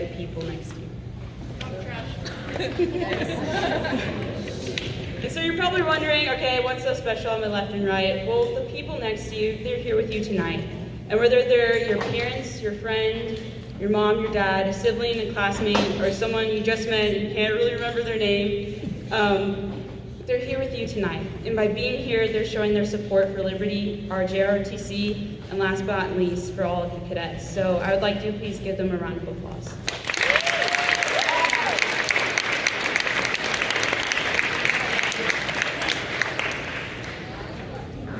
the people next to you. And so you're probably wondering, okay, what's so special on my left and right? Well, the people next to you, they're here with you tonight. And whether they're your parents, your friend, your mom, your dad, a sibling, a classmate, or someone you just met and you can't really remember their name, they're here with you tonight. And by being here, they're showing their support for Liberty, our JROTC, and last but not least, for all of you cadets. So I would like to please give them a round of applause.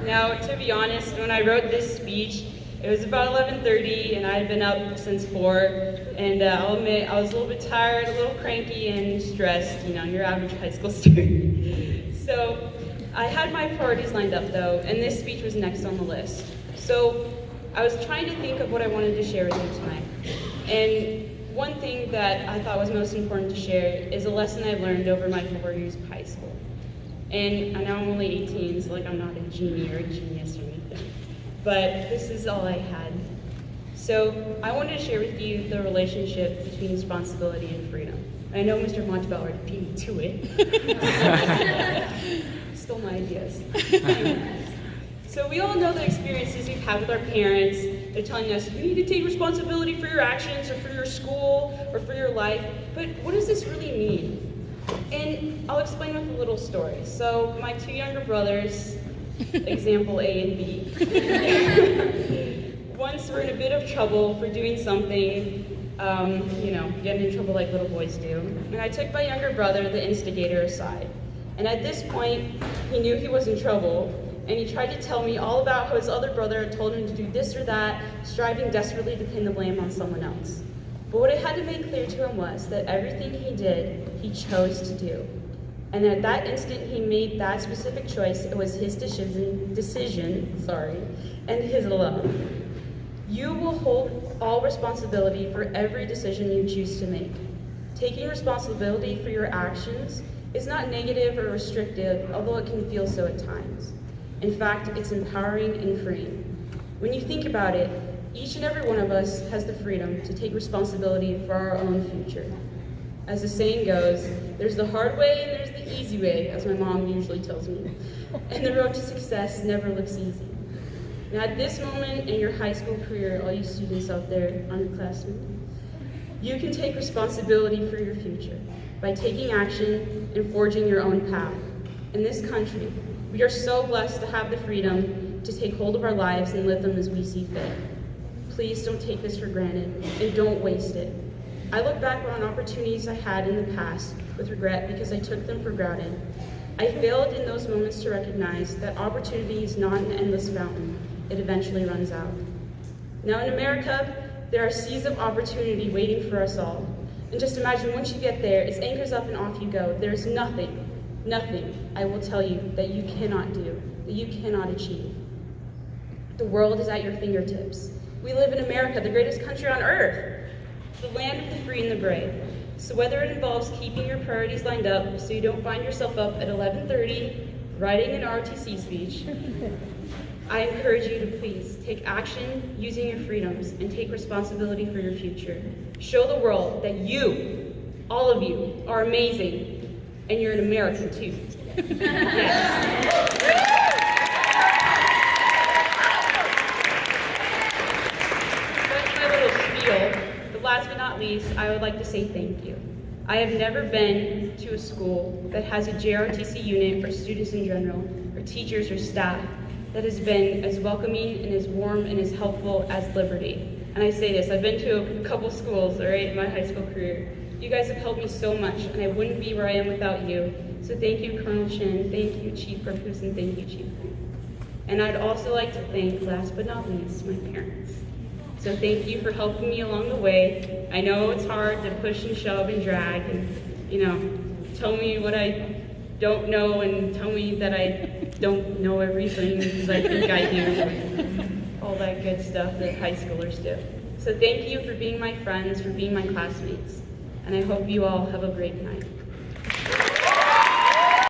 Now, to be honest, when I wrote this speech, it was about 11:30, and I had been up since 4, and I'll admit I was a little bit tired, a little cranky, and stressed, your average high school student. So I had my priorities lined up, though, and this speech was next on the list. So I was trying to think of what I wanted to share with you tonight. And one thing that I thought was most important to share is a lesson I learned over my 4 years of high school. And I know I'm only 18, so I'm not a genie or a genius or anything. But this is all I had. So I wanted to share with you the relationship between responsibility and freedom. I know Mr. Montebell already beat me to it. Stole my ideas. So we all know the experiences we've had with our parents. They're telling us, you need to take responsibility for your actions or for your school or for your life. But what does this really mean? And I'll explain with a little story. So my 2 younger brothers, example A and B, once were in a bit of trouble for doing something, getting in trouble like little boys do. And I took my younger brother, the instigator, aside. And at this point, he knew he was in trouble, and he tried to tell me all about how his other brother had told him to do this or that, striving desperately to pin the blame on someone else. But what I had to make clear to him was that everything he did, he chose to do. And at that instant he made that specific choice, it was his decision, and his alone. You will hold all responsibility for every decision you choose to make. Taking responsibility for your actions is not negative or restrictive, although it can feel so at times. In fact, it's empowering and freeing. When you think about it, each and every one of us has the freedom to take responsibility for our own future. As the saying goes, there's the hard way and there's the easy way, as my mom usually tells me. And the road to success never looks easy. Now at this moment in your high school career, all you students out there, underclassmen, you can take responsibility for your future by taking action and forging your own path. In this country, we are so blessed to have the freedom to take hold of our lives and live them as we see fit. Please don't take this for granted and don't waste it. I look back on opportunities I had in the past with regret because I took them for granted. I failed in those moments to recognize that opportunity is not an endless fountain. It eventually runs out. Now in America, there are seas of opportunity waiting for us all. And just imagine once you get there, it's anchors up and off you go. There's nothing, I will tell you, that you cannot do, that you cannot achieve. The world is at your fingertips. We live in America, the greatest country on earth, the land of the free and the brave. So whether it involves keeping your priorities lined up so you don't find yourself up at 11:30 writing an ROTC speech, I encourage you to please take action using your freedoms and take responsibility for your future. Show the world that you, all of you, are amazing, and you're an American too. Yes. Last but not least, I would like to say thank you. I have never been to a school that has a JROTC unit, or students in general, or teachers or staff, that has been as welcoming and as warm and as helpful as Liberty. And I say this, I've been to a couple schools, all right, in my high school career. You guys have helped me so much, and I wouldn't be where I am without you. So thank you, Colonel Chin, thank you, Chief Purpose, and thank you, Chief. And I'd also like to thank, last but not least, my parents. So thank you for helping me along the way. I know it's hard to push and shove and drag and, tell me what I don't know and tell me that I don't know everything because I think I do. All that good stuff that high schoolers do. So thank you for being my friends, for being my classmates. And I hope you all have a great night.